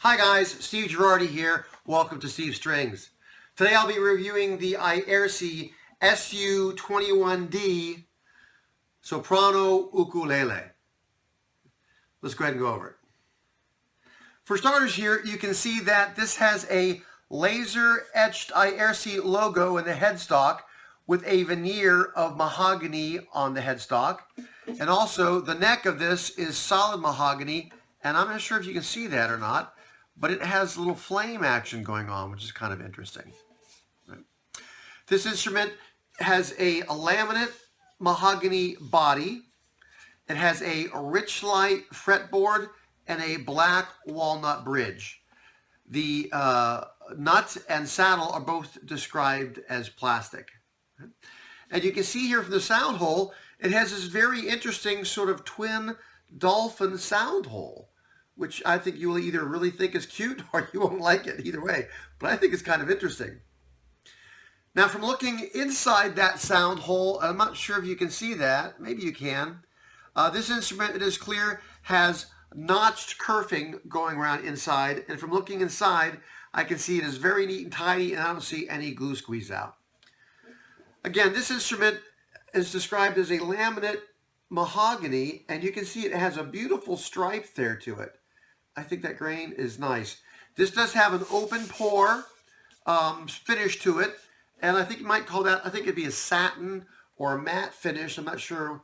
Hi guys, Steve Girardi here. Welcome to Steve Strings. Today I'll be reviewing the Aiersi SU-21D soprano ukulele. Let's go ahead and go over it. For starters here, you can see that this has a laser etched Aiersi logo in the headstock with a veneer of mahogany on the headstock. And also the neck of this is solid mahogany, and I'm not sure if you can see that or not, but it has a little flame action going on, which is kind of interesting. Right. This instrument has a laminate mahogany body. It has a rich light fretboard and a black walnut bridge. The nut and saddle are both described as plastic. Right. And you can see here from the sound hole, it has this very interesting sort of twin dolphin sound hole, which I think you will either really think is cute or you won't like it, either way. But I think it's kind of interesting. Now, from looking inside that sound hole, I'm not sure if you can see that. Maybe you can. This instrument, it is clear, has notched kerfing going around inside. And from looking inside, I can see it is very neat and tidy, and I don't see any glue squeeze out. Again, this instrument is described as a laminate mahogany, and you can see it has a beautiful stripe there to it. I think that grain is nice. This does have an open pore finish to it, and I think you might call that, I think it'd be a satin or a matte finish. I'm not sure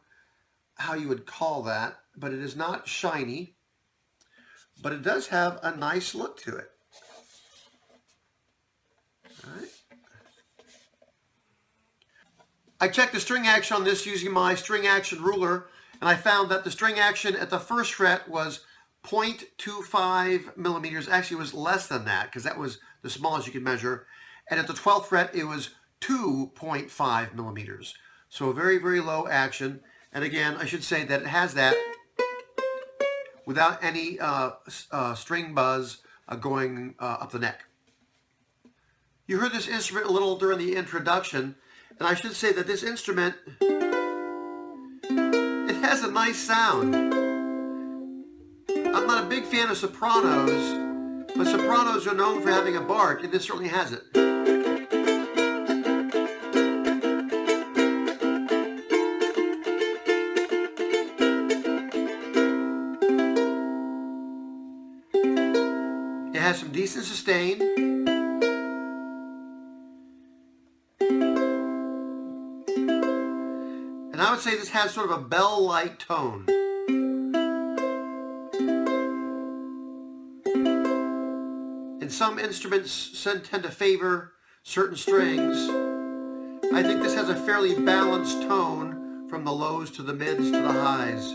how you would call that, but it is not shiny, but it does have a nice look to it. All right. I checked the string action on this using my string action ruler, and I found that the string action at the first fret was 0.25 millimeters. Actually, it was less than that because that was the smallest you could measure. And at the 12th fret, it was 2.5 millimeters. So a very, very low action. And again, I should say that it has that without any string buzz going up the neck. You heard this instrument a little during the introduction, and I should say that this instrument, it has a nice sound. I'm not a big fan of sopranos, but sopranos are known for having a bark, and this certainly has it. It has some decent sustain. And I would say this has sort of a bell-like tone. And some instruments tend to favor certain strings. I think this has a fairly balanced tone from the lows to the mids to the highs.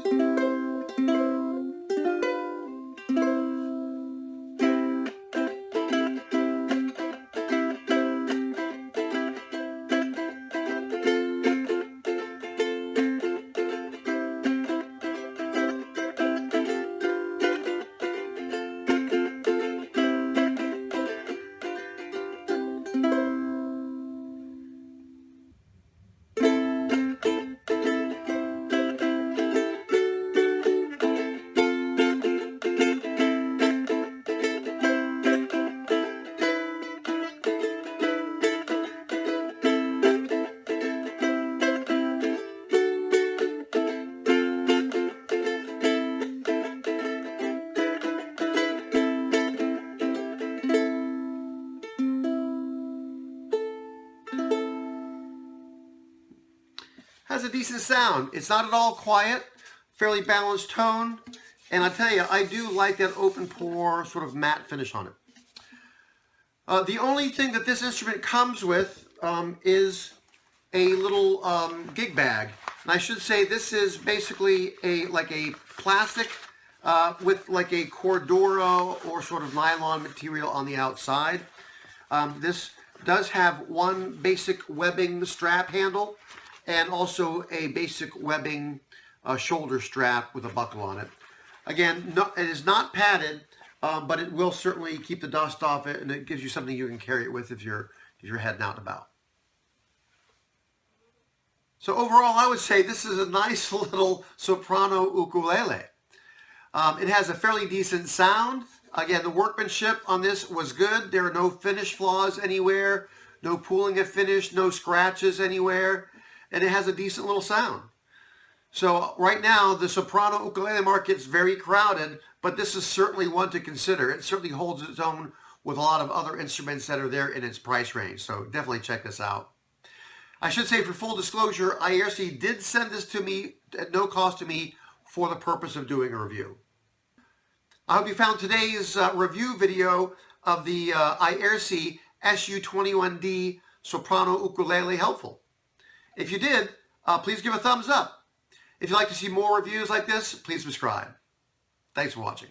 Has a decent sound. It's not at all quiet, fairly balanced tone, and I tell you, I do like that open pore sort of matte finish on it. The only thing that this instrument comes with is a little gig bag. And I should say this is basically like a plastic with like a cordura or sort of nylon material on the outside. This does have one basic webbing strap handle, and also a basic webbing shoulder strap with a buckle on it. Again, it is not padded, but it will certainly keep the dust off it, and it gives you something you can carry it with if you're heading out and about. So overall, I would say this is a nice little soprano ukulele. It has a fairly decent sound. Again, the workmanship on this was good. There are no finish flaws anywhere, no pooling of finish, no scratches anywhere, and it has a decent little sound. So right now, the soprano ukulele market's very crowded, but this is certainly one to consider. It certainly holds its own with a lot of other instruments that are there in its price range. So definitely check this out. I should say, for full disclosure, Aiersi did send this to me at no cost to me for the purpose of doing a review. I hope you found today's review video of the Aiersi SU-21D soprano ukulele helpful. If you did, please give a thumbs up. If you'd like to see more reviews like this, please subscribe. Thanks for watching.